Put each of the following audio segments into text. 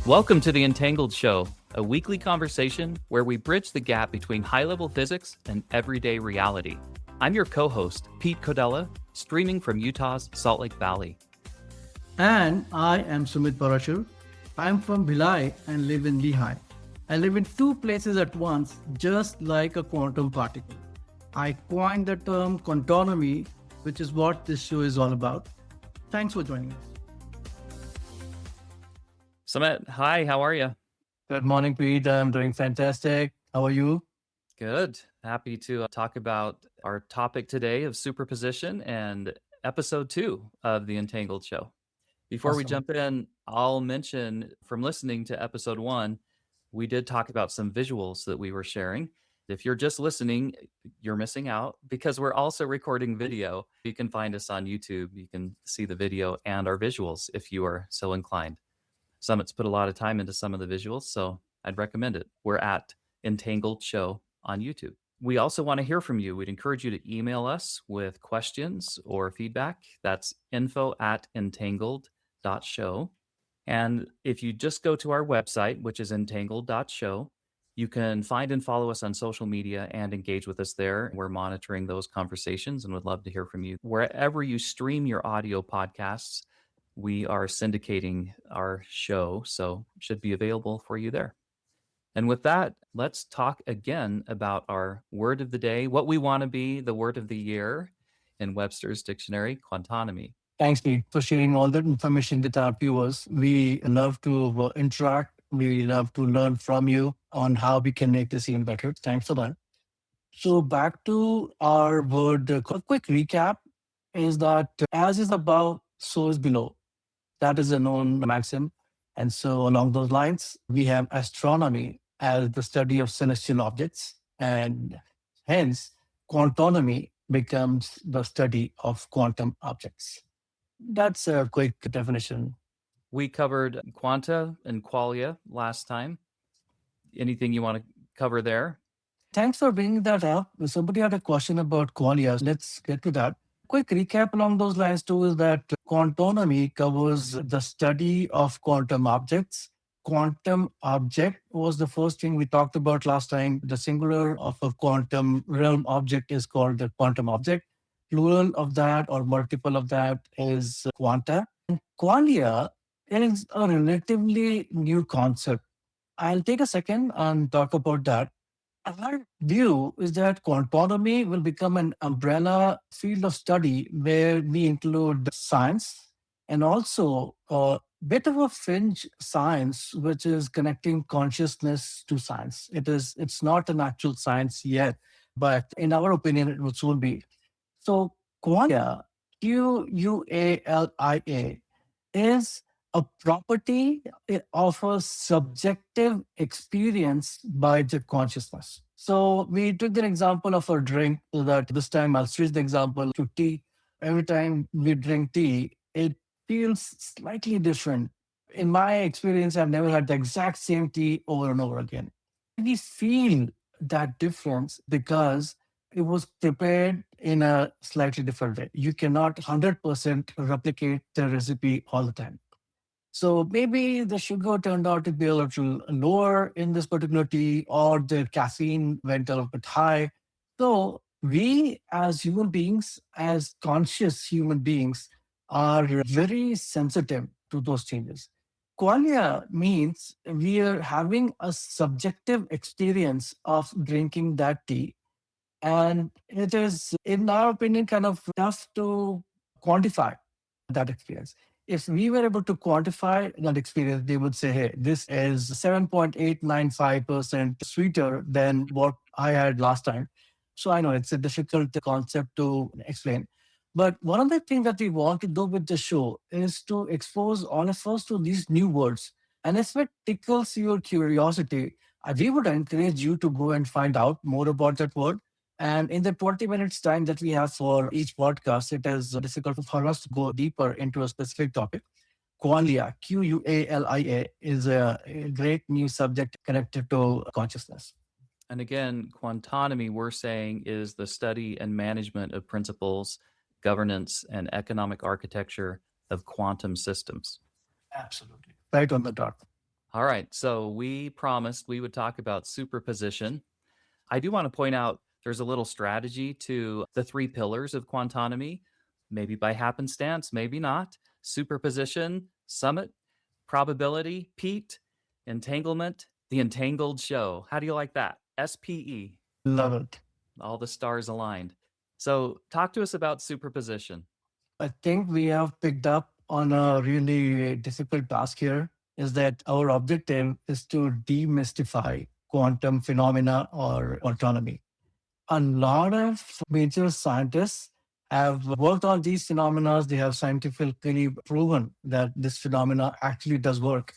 Welcome to the Entangled Show, a weekly conversation where we bridge the gap between high-level physics and everyday reality. I'm your co-host, Pete Codella, streaming from Utah's Salt Lake Valley. And I am Sumit Parashar. I'm from Bhilai and live in Lehigh. I live in two places at once, just like a quantum particle. I coined the term Quantonomy, which is what this show is all about. Thanks for joining us. Sumit, hi, how are you? Good morning, Pete. I'm doing fantastic. How are you? Good. Happy to talk about our topic today of superposition and episode 2 of the Entangled Show. Before we Awesome. jump in, I'll mention from listening to episode 1, we did talk about some visuals that we were sharing. If you're just listening, you're missing out because we're also recording video. You can find us on YouTube. You can see the video and our visuals if you are so inclined. Sumit's put a lot of time into some of the visuals, so I'd recommend it. We're at Entangled Show on YouTube. We also want to hear from you. We'd encourage you to email us with questions or feedback. That's info@entangled.show. And if you just go to our website, which is entangled.show, you can find and follow us on social media and engage with us there. We're monitoring those conversations and would love to hear from you. Wherever you stream your audio podcasts, we are syndicating our show, so it should be available for you there. And with that, let's talk again about our word of the day, what we want to be the word of the year in Webster's Dictionary, Quantonomy. Thanks, Pete, for sharing all that information with our viewers. We love to interact. We love to learn from you on how we can make this even better. Thanks for that. So back to our word, a quick recap is that as is above, so is below. That is a known maxim. And so along those lines, we have astronomy as the study of celestial objects. And hence, quantonomy becomes the study of quantum objects. That's a quick definition. We covered quanta and qualia last time. Anything you want to cover there? Thanks for bringing that up. Somebody had a question about qualia. Let's get to that. Quick recap along those lines too is that quantonomy covers the study of quantum objects. Quantum object was the first thing we talked about last time. The singular of a quantum realm object is called the quantum object. Plural of that or multiple of that is quanta. And qualia is a relatively new concept. I'll take a second and talk about that. Our view is that quantonomy will become an umbrella field of study where we include science and also a bit of a fringe science, which is connecting consciousness to science. It's not an actual science yet, but in our opinion, it will soon be. So qualia, Qualia, is a property of a subjective experience by the consciousness. So we took an example of a drink that this time I'll switch the example to tea. Every time we drink tea, it feels slightly different. In my experience, I've never had the exact same tea over and over again. We feel that difference because it was prepared in a slightly different way. You cannot 100% replicate the recipe all the time. So maybe the sugar turned out to be a little lower in this particular tea, or the caffeine went a little bit high. So we as human beings, as conscious human beings, are very sensitive to those changes. Qualia means we are having a subjective experience of drinking that tea. And it is, in our opinion, kind of tough to quantify that experience. If we were able to quantify that experience, they would say, hey, this is 7.895% sweeter than what I had last time. So I know it's a difficult concept to explain. But one of the things that we want to do with the show is to expose all of us to these new words. And if it tickles your curiosity, we would encourage you to go and find out more about that word. And in the 20 minutes time that we have for each podcast, it is difficult for us to go deeper into a specific topic. Qualia, Qualia, is a great new subject connected to consciousness. And again, quantonomy, we're saying, is the study and management of principles, governance, and economic architecture of quantum systems. Absolutely. Right on the dot. All right. So we promised we would talk about superposition. I do want to point out there's a little strategy to the three pillars of quantonomy, maybe by happenstance, maybe not. Superposition, Sumit, probability, Pete, entanglement, the entangled show. How do you like that? SPE, Love it. all the stars aligned. So talk to us about superposition. I think we have picked up on a really difficult task here is that our objective is to demystify quantum phenomena or autonomy. A lot of major scientists have worked on these phenomena. They have scientifically proven that this phenomena actually does work.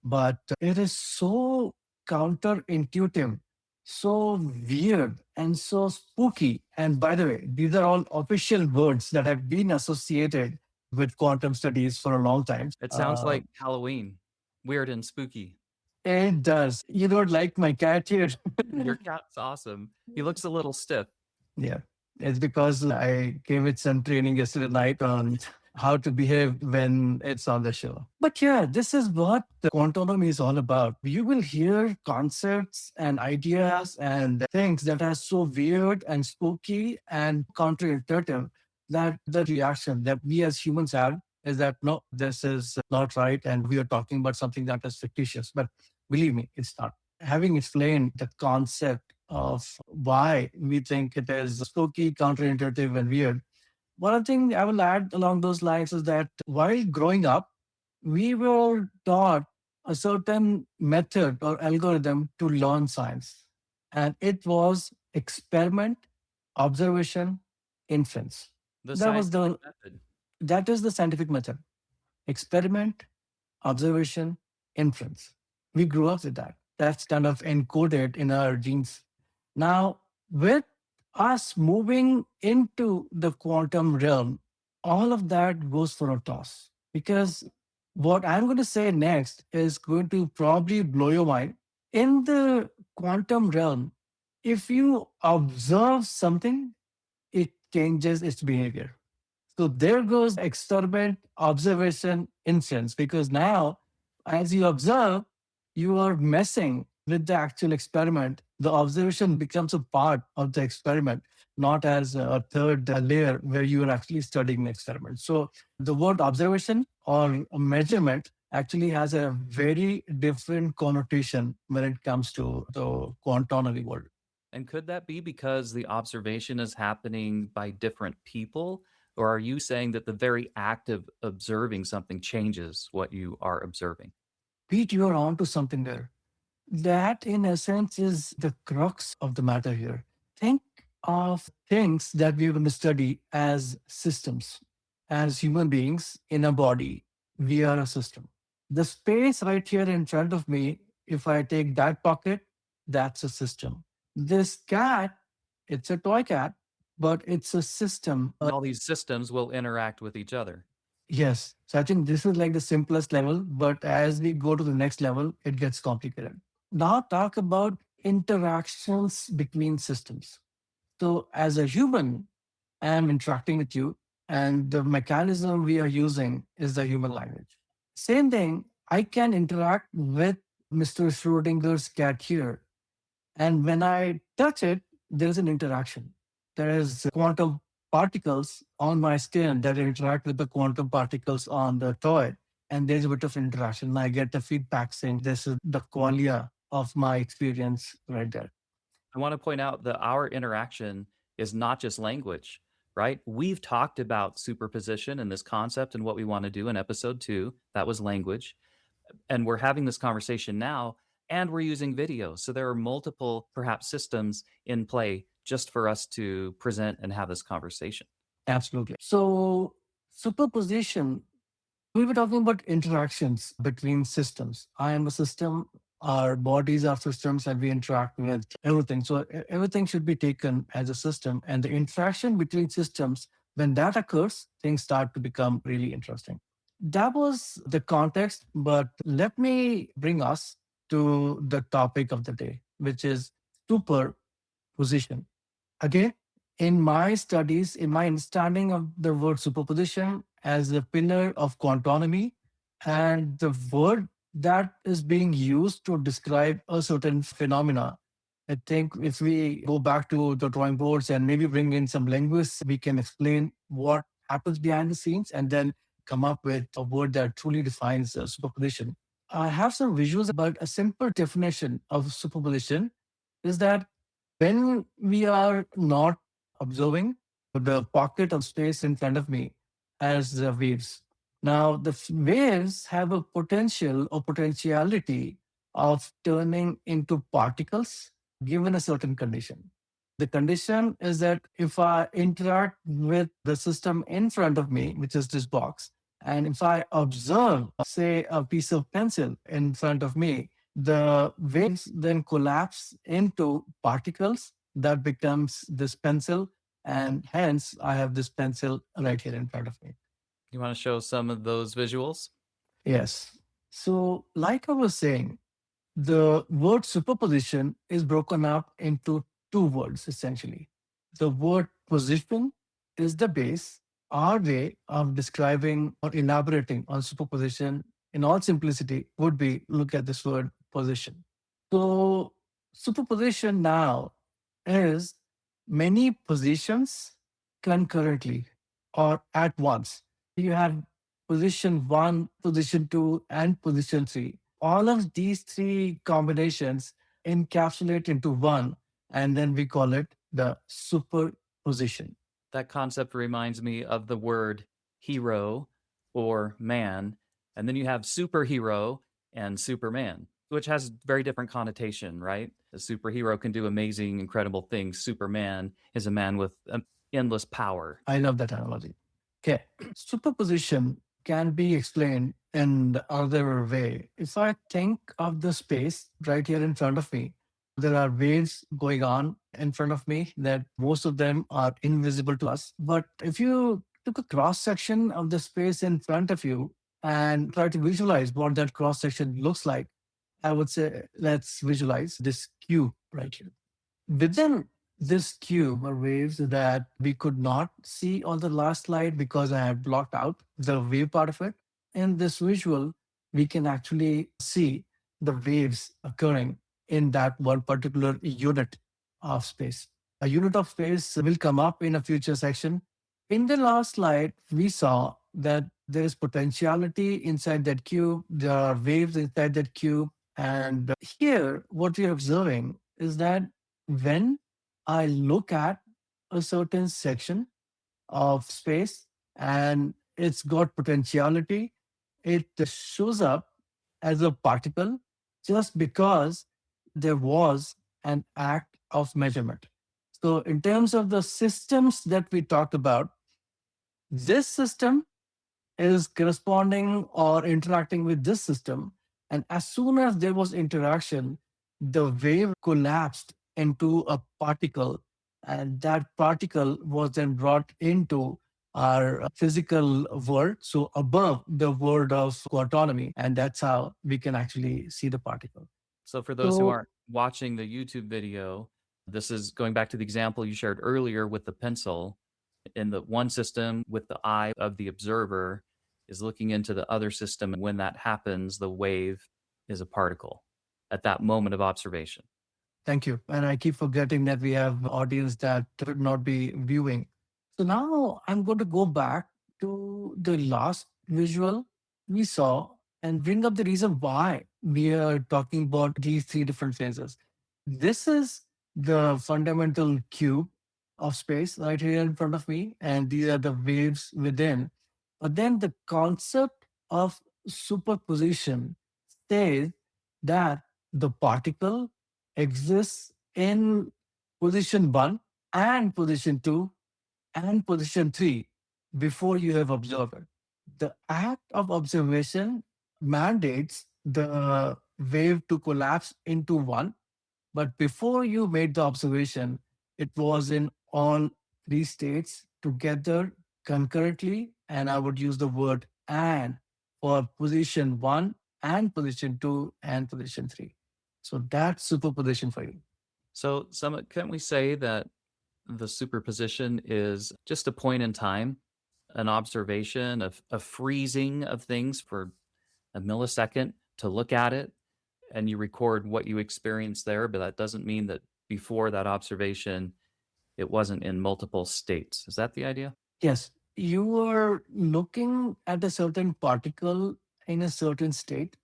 But it is so counterintuitive, so weird, and so spooky. And by the way, these are all official words that have been associated with quantum studies for a long time. It sounds like Halloween, weird and spooky. It does. You don't like my cat here? Your cat's awesome. He looks a little stiff. Yeah. It's because I gave it some training yesterday night on how to behave when it's on the show. But yeah, this is what the Quantonomy is all about. You will hear concepts and ideas and things that are so weird and spooky and counterintuitive that the reaction that we as humans have is that no, this is not right. And we are talking about something that is fictitious. But believe me, it's not. Having explained the concept of why we think it is spooky, counterintuitive, and weird, one thing I will add along those lines is that while growing up, we were taught a certain method or algorithm to learn science. And it was experiment, observation, inference. The That was scientific the method. that is the scientific method. Experiment, observation, inference. We grew up with that. That's kind of encoded in our genes. Now, with us moving into the quantum realm, all of that goes for a toss. Because what I'm going to say next is going to probably blow your mind. In the quantum realm, if you observe something, it changes its behavior. So there goes experiment, observation, inference, because now as you observe, you are messing with the actual experiment. The observation becomes a part of the experiment, not as a third layer where you are actually studying the experiment. So the word observation or measurement actually has a very different connotation when it comes to the quantonomy world. And could that be because the observation is happening by different people? Or are you saying that the very act of observing something changes what you are observing? Pete, you are onto something there. That, in essence, is the crux of the matter here. Think of things that we're going to study as systems. As human beings in a body, we are a system. The space right here in front of me, if I take that pocket, that's a system. This cat, it's a toy cat, but it's a system. And all these systems will interact with each other. Yes. So I think this is like the simplest level, but as we go to the next level, it gets complicated. Now talk about interactions between systems. So as a human, I'm interacting with you, and the mechanism we are using is the human language. Same thing, I can interact with Mr. Schrodinger's cat here. And when I touch it, there's an interaction. There is quantum particles on my skin that interact with the quantum particles on the toy. And there's a bit of interaction. I get the feedback saying this is the qualia of my experience right there. I want to point out that our interaction is not just language, right? We've talked about superposition and this concept and what we want to do in episode 2. That was language. And we're having this conversation now, and we're using video. So there are multiple, perhaps, systems in play just for us to present and have this conversation. Absolutely. So, superposition, we were talking about interactions between systems. I am a system, our bodies are systems, and we interact with everything. So, everything should be taken as a system. And the interaction between systems, when that occurs, things start to become really interesting. That was the context, but let me bring us to the topic of the day, which is superposition. Again, in my studies, in my understanding of the word superposition as a pillar of quantonomy, and the word that is being used to describe a certain phenomena. I think if we go back to the drawing boards and maybe bring in some linguists, we can explain what happens behind the scenes and then come up with a word that truly defines superposition. I have some visuals, but a simple definition of superposition is that when we are not observing the pocket of space in front of me as the waves. Now, the waves have a potential or potentiality of turning into particles given a certain condition. The condition is that if I interact with the system in front of me, which is this box, and if I observe, say, a piece of pencil in front of me, the waves then collapse into particles that becomes this pencil, and hence I have this pencil right here in front of me. You want to show some of those visuals? Yes. So, like I was saying, the word superposition is broken up into two words essentially. The word position is the base. Our way of describing or elaborating on superposition in all simplicity would be look at this word position. So, superposition now is many positions concurrently or at once. You have position one, position two, and position three. All of these three combinations encapsulate into one, and then we call it the superposition. That concept reminds me of the word hero or man. And then you have superhero and Superman, which has very different connotation, right? A superhero can do amazing, incredible things. Superman is a man with endless power. I love that analogy. Okay. Superposition can be explained in the other way. If I think of the space right here in front of me, there are waves going on in front of me that most of them are invisible to us. But if you took a cross section of the space in front of you and try to visualize what that cross section looks like, I would say let's visualize this cube right here. Within this cube are waves that we could not see on the last slide because I had blocked out the wave part of it. In this visual, we can actually see the waves occurring in that one particular unit of space. A unit of space will come up in a future section. In the last slide, we saw that there is potentiality inside that cube, there are waves inside that cube. And here, what we're observing is that when I look at a certain section of space and it's got potentiality, it shows up as a particle just because there was an act of measurement. So, in terms of the systems that we talked about, this system is corresponding or interacting with this system. And as soon as there was interaction, the wave collapsed into a particle. And that particle was then brought into our physical world. So above the world of quantonomy. And that's how we can actually see the particle. So, for those who So aren't watching the YouTube video, this is going back to the example you shared earlier with the pencil. In the one system, with the eye of the observer is looking into the other system. And when that happens, the wave is a particle at that moment of observation. thank you. And I keep forgetting that we have audience that would not be viewing. So now I'm going to go back to the last visual we saw and bring up the reason why we are talking about these three different phases. This is the fundamental cube of space right here in front of me, and these are the waves within. But then the concept of superposition says that the particle exists in position one and position two and position three before you have observed it. The act of observation mandates the wave to collapse into one, but before you made the observation, it was in all three states together concurrently. And I would use the word and for position one and position two and position three. So that's superposition for you. So, Summit, can we say that the superposition is just a point in time, an observation of a freezing of things for a millisecond to look at it and you record what you experienced there, but that doesn't mean that before that observation, it wasn't in multiple states. Is that the idea? Yes, you are looking at a certain particle in a certain state,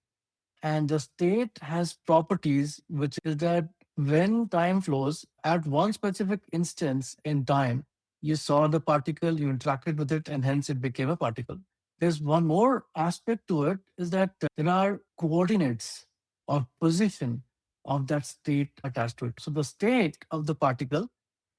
and the state has properties, which is that when time flows at one specific instance in time, you saw the particle, you interacted with it, and hence it became a particle. There's one more aspect to it is that there are coordinates or position of that state attached to it. So the state of the particle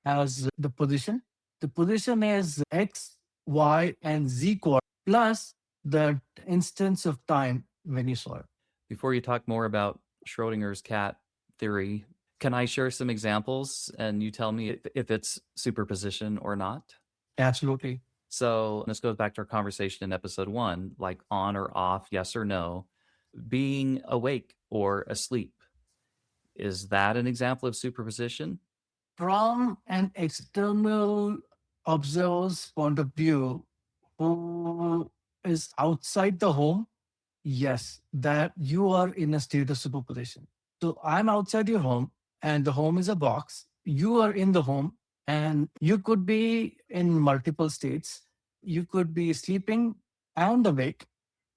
has the position. The position is x, y, and z coordinate plus the instance of time when you saw it. Before you talk more about Schrodinger's cat theory, can I share some examples and you tell me if it's superposition or not? Absolutely. So this goes back to our conversation in episode 1, like on or off, yes or no, being awake or asleep. Is that an example of superposition? From an external observer's point of view, who is outside the home, yes, that you are in a state of superposition. So I'm outside your home and the home is a box. You are in the home and you could be in multiple states. You could be sleeping and awake.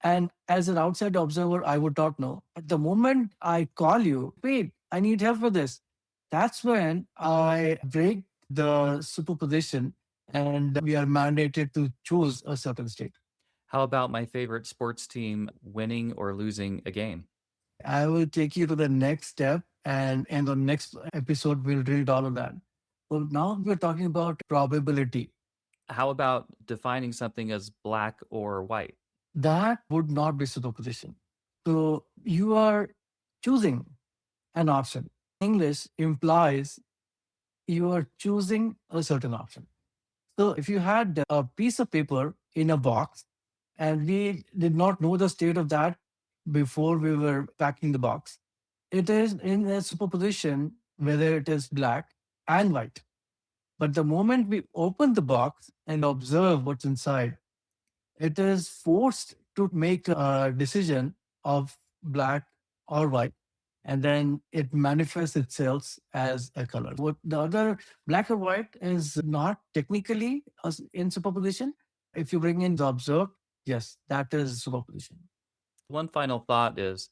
And as an outside observer, I would not know. At the moment I call you, wait, I need help with this. That's when I break the superposition and we are mandated to choose a certain state. How about my favorite sports team winning or losing a game? I will take you to the next step, and in the next episode, we'll read all of that. Well, now we're talking about probability. How about defining something as black or white? That would not be superposition. So you are choosing an option. English implies you are choosing a certain option. So if you had a piece of paper in a box and we did not know the state of that before we were packing the box, it is in a superposition whether it is black and white. But the moment we open the box and observe what's inside, it is forced to make a decision of black or white. And then it manifests itself as a color. What the other black or white is not technically in superposition. If you bring in the observed, yes, that is superposition. One final thought is,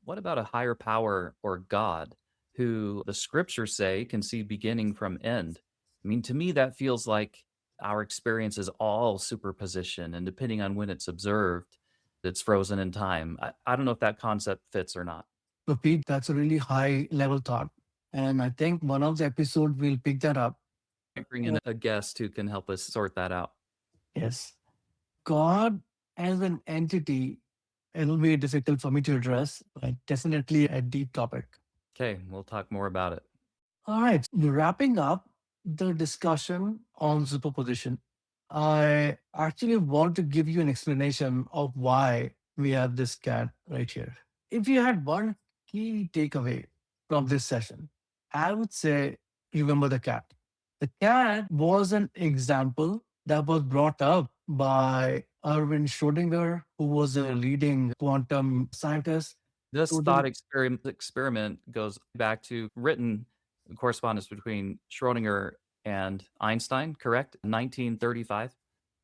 what about a higher power or God who the scriptures say can see beginning from end? I mean, to me, that feels like our experience is all superposition, and depending on when it's observed, it's frozen in time. I don't know if that concept fits or not. So, Pete, that's a really high level thought. And I think one of the episodes will pick that up. Bring in a guest who can help us sort that out. Yes. God as an entity, it'll be difficult for me to address, but definitely a deep topic. Okay, we'll talk more about it. All right. Wrapping up the discussion on superposition, I actually want to give you an explanation of why we have this cat right here. If you had one key takeaway from this session, I would say remember the cat. The cat was an example that was brought up by Erwin Schrödinger, who was a leading quantum scientist. This So thought the- experiment goes back to written correspondence between Schrödinger and Einstein, correct? 1935.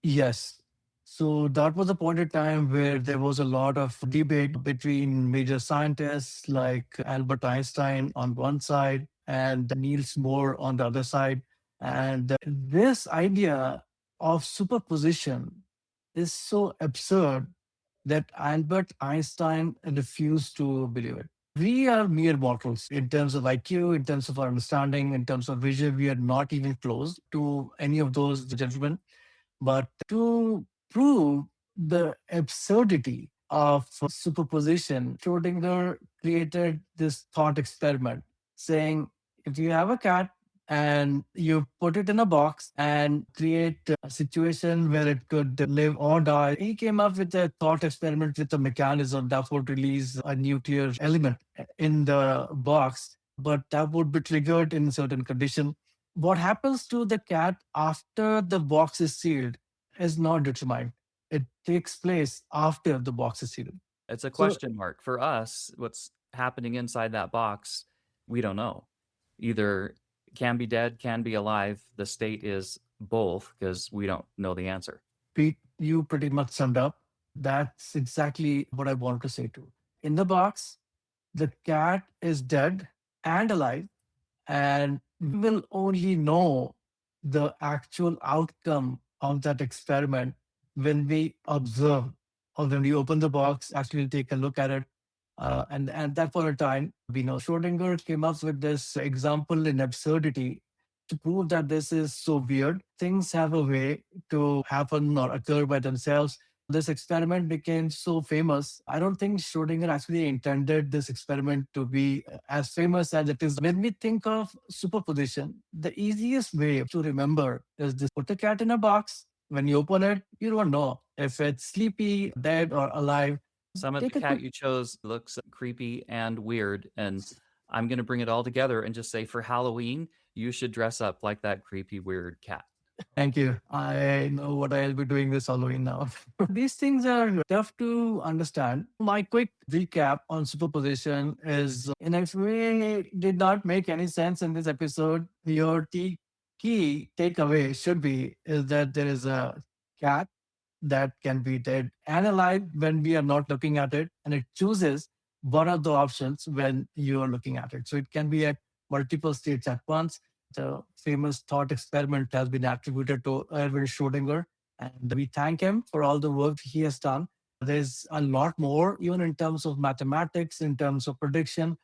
Yes. So that was a point in time where there was a lot of debate between major scientists like Albert Einstein on one side and Niels Bohr on the other side. And this idea of superposition is so absurd that Albert Einstein refused to believe it. We are mere mortals in terms of IQ, in terms of our understanding, in terms of vision. We are not even close to any of those gentlemen. But to prove the absurdity of superposition, Schrodinger created this thought experiment saying if you have a cat and you put it in a box and create a situation where it could live or die, he came up with a thought experiment with a mechanism that would release a nuclear element in the box, but that would be triggered in a certain condition. What happens to the cat after the box is sealed is not determined. It takes place after the box is sealed. It's a So question mark. For us, what's happening inside that box, we don't know. Either can be dead, can be alive. The state is both because we don't know the answer. Pete, you pretty much summed up. That's exactly what I wanted to say too. In the box, the cat is dead and alive, and we will only know the actual outcome of that experiment when we observe or when we open the box, actually take a look at it. And that for a time, we know Schrödinger came up with this example in absurdity to prove that this is so weird. Things have a way to happen or occur by themselves. This experiment became so famous. I don't think Schrödinger actually intended this experiment to be as famous as it is. When we think of superposition, the easiest way to remember is this: put a cat in a box. When you open it, you don't know if it's sleepy, dead, or alive. Some of the Take a quick. cat you chose looks creepy and weird. And I'm going to bring it all together and just say for Halloween, you should dress up like that creepy, weird cat. Thank you. I know what I'll be doing this Halloween now. These things are tough to understand. My quick recap on superposition is, in a way, did not make any sense in this episode. Your key takeaway should be is that there is a cat that can be dead and alive when we are not looking at it, and it chooses one of the options when you are looking at it. So it can be at multiple states at once. The famous thought experiment has been attributed to Erwin Schrödinger, and we thank him for all the work he has done. There's a lot more, even in terms of mathematics, in terms of prediction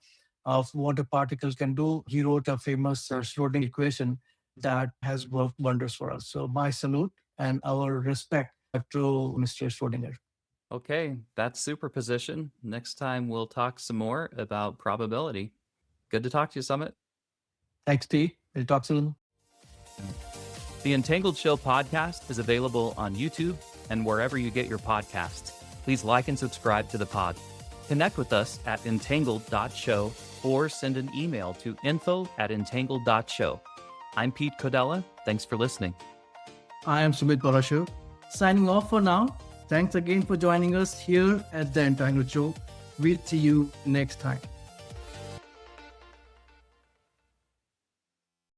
of what a particle can do. He wrote a famous Schrödinger equation that has worked wonders for us. So my salute and our respect to Mr. Schrödinger. Okay, that's superposition. Next time we'll talk some more about probability. Good to talk to you, Sumit. Thanks, T. We'll talk soon. The Entangled Show podcast is available on YouTube and wherever you get your podcasts. Please like and subscribe to the pod. Connect with us at entangled.show or send an email to info@entangled.show. I'm Pete Codella. Thanks for listening. I am Sumit Parashar, signing off for now. Thanks again for joining us here at the Entanglement Show. We'll see you next time.